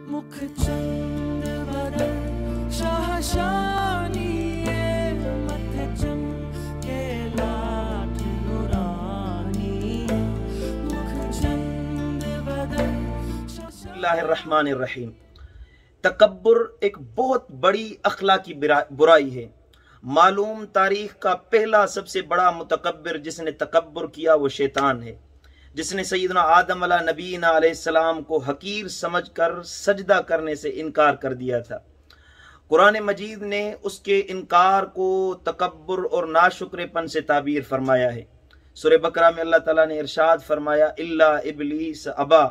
مکھ چند بدل شاہ شانی مت چم کے لاٹ نورانی مکھ چند بدل. بسم اللہ الرحمن الرحیم. تکبر ایک بہت بڑی اخلاقی برائی ہے. معلوم تاریخ کا پہلا سب سے بڑا متکبر جس نے تکبر کیا وہ شیطان ہے، جس نے سیدنا آدم علیہ نبینا علیہ السلام کو حقیر سمجھ کر سجدہ کرنے سے انکار کر دیا تھا. قرآن مجید نے اس کے انکار کو تکبر اور ناشکرے پن سے تعبیر فرمایا ہے. سورہ بقرہ میں اللہ تعالیٰ نے ارشاد فرمایا الا ابلیس ابا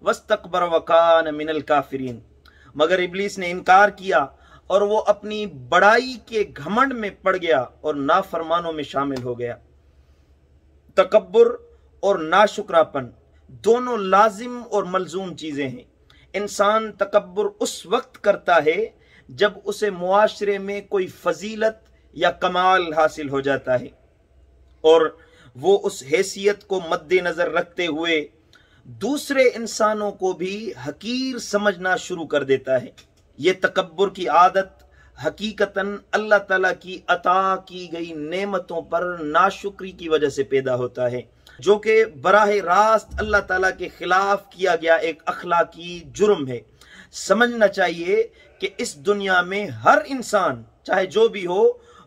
واستکبر وکان من الکافرین، مگر ابلیس نے انکار کیا اور وہ اپنی بڑائی کے گھمنڈ میں پڑ گیا اور نافرمانوں میں شامل ہو گیا. تکبر اور ناشکراپن دونوں لازم اور ملزوم چیزیں ہیں. انسان تکبر اس وقت کرتا ہے جب اسے معاشرے میں کوئی فضیلت یا کمال حاصل ہو جاتا ہے اور وہ اس حیثیت کو مد نظر رکھتے ہوئے دوسرے انسانوں کو بھی حقیر سمجھنا شروع کر دیتا ہے. یہ تکبر کی عادت حقیقتاً اللہ تعالیٰ کی عطا کی گئی نعمتوں پر ناشکری کی وجہ سے پیدا ہوتا ہے، جو کہ براہ راست اللہ تعالیٰ کے خلاف کیا گیا ایک اخلاقی جرم ہے. سمجھنا چاہیے کہ اس دنیا میں ہر انسان چاہے جو بھی ہو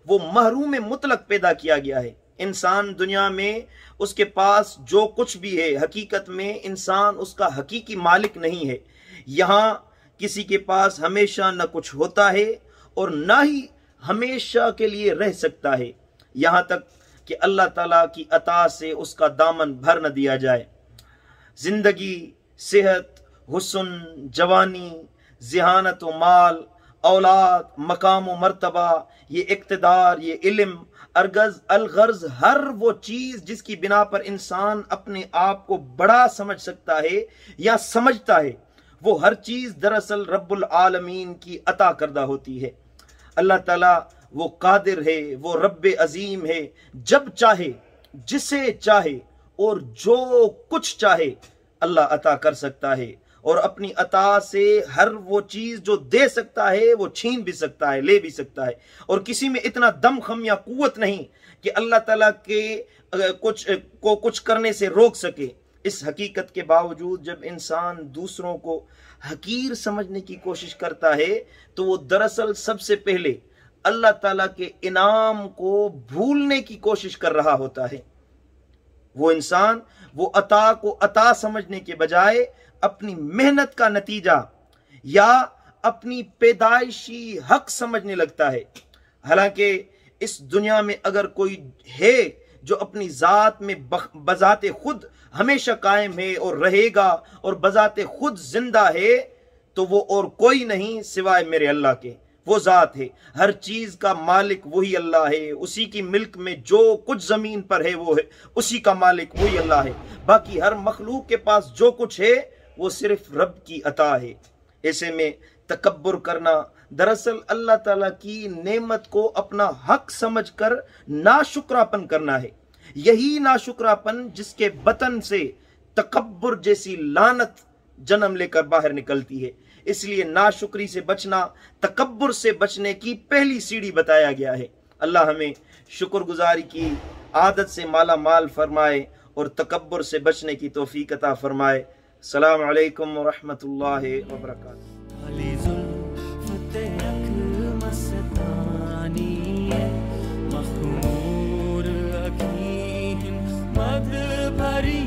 وہ محروم مطلق پیدا کیا گیا ہے. انسان دنیا میں اس کے پاس جو کچھ بھی ہے حقیقت میں انسان اس کا حقیقی مالک نہیں ہے. یہاں کسی کے پاس ہمیشہ نہ کچھ ہوتا ہے اور نہ ہی ہمیشہ کے لیے رہ سکتا ہے، یہاں تک کہ اللہ تعالیٰ کی عطا سے اس کا دامن بھر نہ دیا جائے. زندگی، صحت، حسن، جوانی، ذہانت و مال، اولاد، مقام و مرتبہ، یہ اقتدار، یہ علم، الغرض ہر وہ چیز جس کی بنا پر انسان اپنے آپ کو بڑا سمجھ سکتا ہے یا سمجھتا ہے، وہ ہر چیز دراصل رب العالمین کی عطا کردہ ہوتی ہے. اللہ تعالیٰ وہ قادر ہے، وہ رب عظیم ہے، جب چاہے، جسے چاہے اور جو کچھ چاہے اللہ عطا کر سکتا ہے، اور اپنی عطا سے ہر وہ چیز جو دے سکتا ہے وہ چھین بھی سکتا ہے، لے بھی سکتا ہے. اور کسی میں اتنا دم خم یا قوت نہیں کہ اللہ تعالیٰ کے کچھ کرنے سے روک سکے. اس حقیقت کے باوجود جب انسان دوسروں کو حقیر سمجھنے کی کوشش کرتا ہے تو وہ دراصل سب سے پہلے اللہ تعالیٰ کے انعام کو بھولنے کی کوشش کر رہا ہوتا ہے. وہ انسان وہ عطا کو عطا سمجھنے کے بجائے اپنی محنت کا نتیجہ یا اپنی پیدائشی حق سمجھنے لگتا ہے. حالانکہ اس دنیا میں اگر کوئی ہے جو اپنی ذات میں بذات خود ہمیشہ قائم ہے اور رہے گا اور بذات خود زندہ ہے تو وہ اور کوئی نہیں سوائے میرے اللہ کے. وہ ذات ہے، ہر چیز کا مالک وہی اللہ ہے. اسی کی ملک میں جو کچھ زمین پر ہے وہ ہے اسی کا مالک وہی اللہ ہے. باقی ہر مخلوق کے پاس جو کچھ ہے وہ صرف رب کی عطا ہے. ایسے میں تکبر کرنا دراصل اللہ تعالیٰ کی نعمت کو اپنا حق سمجھ کر ناشکراپن کرنا ہے. یہی ناشکراپن جس کے بطن سے تکبر جیسی لعنت جنم لے کر باہر نکلتی ہے. اس لیے ناشکری سے بچنا تکبر سے بچنے کی پہلی سیڑھی بتایا گیا ہے. اللہ ہمیں شکر گزاری کی عادت سے مالا مال فرمائے اور تکبر سے بچنے کی توفیق عطا فرمائے. السلام علیکم ورحمۃ اللہ وبرکاتہ. علی زلفت یک مستانی مخمور اکھیں مد بھری